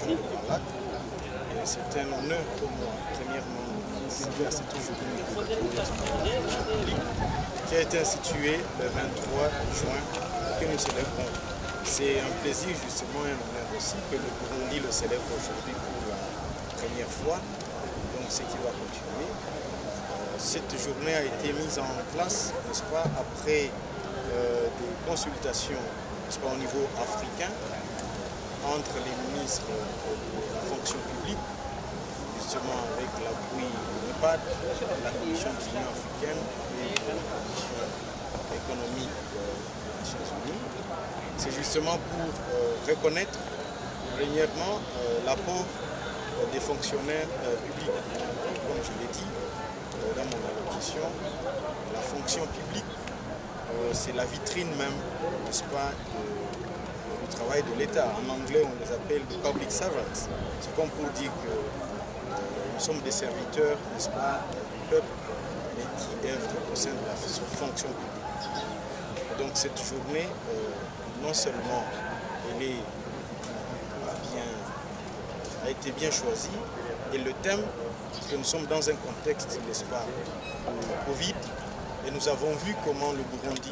région de Grand Lac. C'est un honneur pour moi, premièrement, participer à cette journée qui a été instituée le 23 juin que nous célébrons. C'est un plaisir justement et un honneur aussi que le Burundi le célèbre aujourd'hui pour la première fois, donc ce qui va continuer. Cette journée a été mise en place, n'est-ce pas, après des consultations, n'est-ce pas, au niveau africain, entre les ministres de la fonction publique, justement avec l'appui de l'EPAD, de la Commission de l'Union africaine et de la Commission économique des Nations Unies. C'est justement pour reconnaître, premièrement, l'apport des fonctionnaires publics. Comme je l'ai dit dans mon allocution, la fonction publique, c'est la vitrine même, n'est-ce pas, du travail de l'État. En anglais, on les appelle des public servants. C'est comme pour dire que nous sommes des serviteurs, n'est-ce pas, du peuple, mais qui œuvrent au sein de la fonction publique. Et donc cette journée, non seulement elle a été bien choisie, et le thème, parce que nous sommes dans un contexte, n'est-ce pas, de Covid, et nous avons vu comment le Burundi,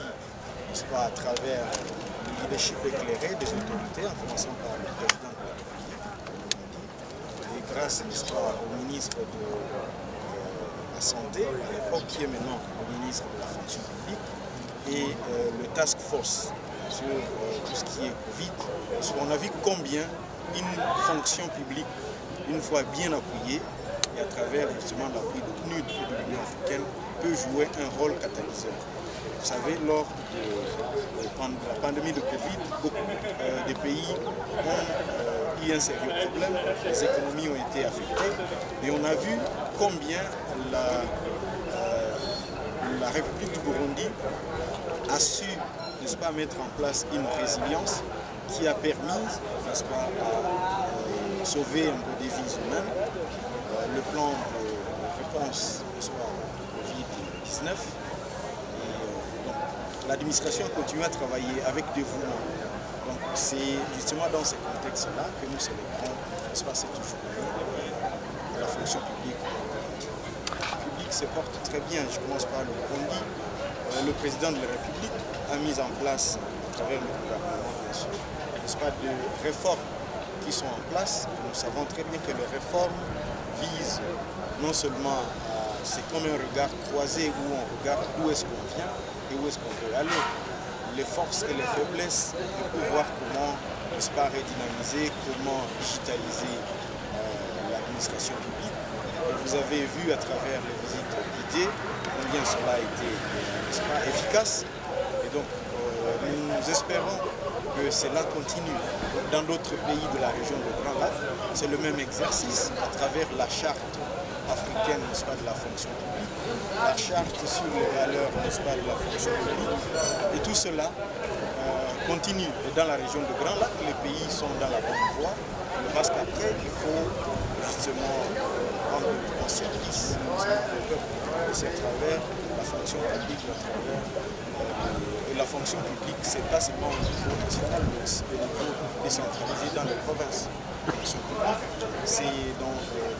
n'est-ce pas, à travers le leadership éclairé des autorités, en commençant par le président de la République, et grâce, n'est-ce pas, au ministre de la Santé, à l'époque, qui est maintenant le ministre de la fonction publique, et le task force sur tout ce qui est Covid, on a vu combien une fonction publique, une fois bien appuyée, et à travers justement l'appui de PNUD et de l'Union africaine, peut jouer un rôle catalyseur. Vous savez, lors de la pandémie de Covid, beaucoup de pays ont eu un sérieux problème, les économies ont été affectées, et on a vu combien la République du Burundi a su, n'est-ce pas, mettre en place une résilience qui a permis, n'est-ce pas, à sauver un peu des vies humaines. Le plan de réponse, n'est-ce pas, au Covid-19. L'administration continue à travailler avec dévouement. Donc c'est justement dans ce contexte-là que nous célébrons, n'est-ce pas, cette journée de la fonction publique. Le public se porte très bien. Je commence par le Burundi. Le président de la République a mis en place, à travers le gouvernement, bien sûr, n'est-ce pas, de réformes qui sont en place. Nous savons très bien que les réformes visent non seulement à, c'est comme un regard croisé où on regarde d'où est-ce qu'on vient et où est-ce qu'on veut aller. Les forces et les faiblesses, et pour voir comment, n'est-ce pas, redynamiser, comment digitaliser l'administration publique. Et vous avez vu à travers les visites guidées combien cela a été, n'est-ce pas, efficace. Et donc nous espérons que cela continue. Dans d'autres pays de la région de Grand Lac, c'est le même exercice à travers la charte africaine, n'est-ce pas, de la fonction publique, la charte sur les valeurs, n'est-ce pas, de la fonction publique. Et tout cela continue. Et dans la région de Grand Lac, les pays sont dans la bonne voie, parce qu'après, il faut justement rendre un bon service au peuple. Et c'est à travers la fonction publique, et la fonction publique, c'est pas seulement au niveau national, mais aussi au niveau décentralisé dans les provinces. C'est dans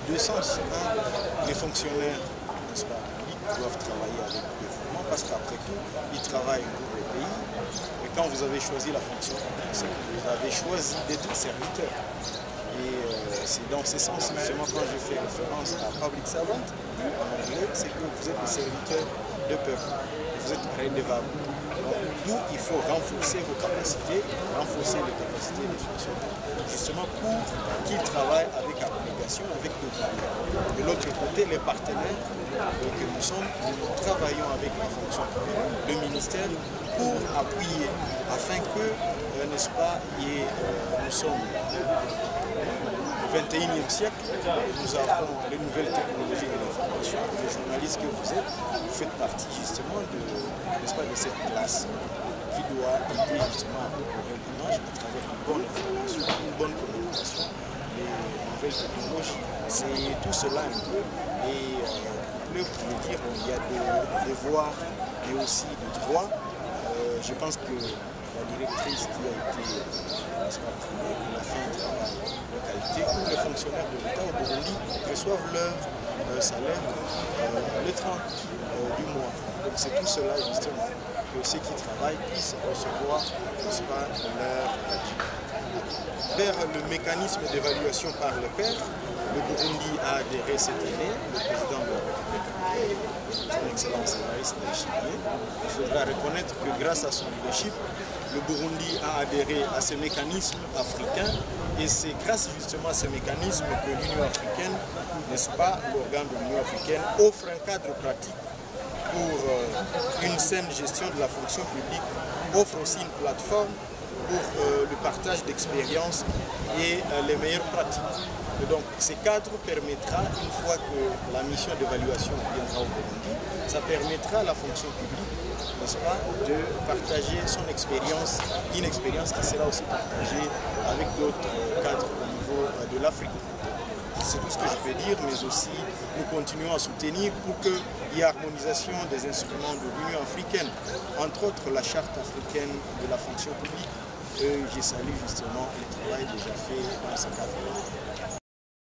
deux sens. Un, les fonctionnaires, n'est-ce pas, publics doivent travailler avec dévouement, parce qu'après tout, ils travaillent pour le pays. Et quand vous avez choisi la fonction publique, c'est que vous avez choisi d'être serviteur. Et c'est dans ce sens, justement, quand je fais référence à public servant, en anglais, c'est que vous êtes des serviteurs de peuple. Vous êtes redevables. D'où il faut renforcer vos capacités, renforcer les capacités des fonctionnaires, justement pour qu'ils travaillent avec abnégation, avec dévouement. De l'autre côté, les partenaires que nous sommes, nous travaillons avec la fonction publique, le ministère, pour appuyer, afin que, n'est-ce pas, nous sommes au XXIe siècle, nous avons les nouvelles technologies de l'information. Les journalistes que vous êtes, vous faites partie justement n'est-ce pas, de cette classe qui doit aider justement à améliorer l'image à travers une bonne information, une bonne communication. Les nouvelles technologies, c'est tout cela un peu. Et pour le dire, il y a des devoirs mais aussi des droits. Je pense que la directrice qui a été primée, qui a fait un travail de qualité, où les fonctionnaires de l'État au Burundi reçoivent leur salaire le 30 du mois. Donc c'est tout cela justement, que ceux qui travaillent puissent recevoir, n'est-ce pas, leur vers le mécanisme d'évaluation par le pairs. Le Burundi a adhéré cette année, le président de la République, son Excellence Evariste Ndayishimiye. Il faudra reconnaître que grâce à son leadership, le Burundi a adhéré à ce mécanisme africain et c'est grâce justement à ce mécanisme que l'Union africaine, n'est-ce pas, l'organe de l'Union africaine, offre un cadre pratique pour une saine gestion de la fonction publique, offre aussi une plateforme pour le partage d'expériences et les meilleures pratiques. Et donc, ces cadres permettra, une fois que la mission d'évaluation viendra au Burundi, ça permettra à la fonction publique, n'est-ce pas, de partager son expérience, une expérience qui sera aussi partagée avec d'autres cadres au niveau de l'Afrique. C'est tout ce que je peux dire, mais aussi nous continuons à soutenir pour qu'il y ait harmonisation des instruments de l'Union africaine, entre autres la charte africaine de la fonction publique. Je salue justement le travail déjà fait dans ce cadre-là.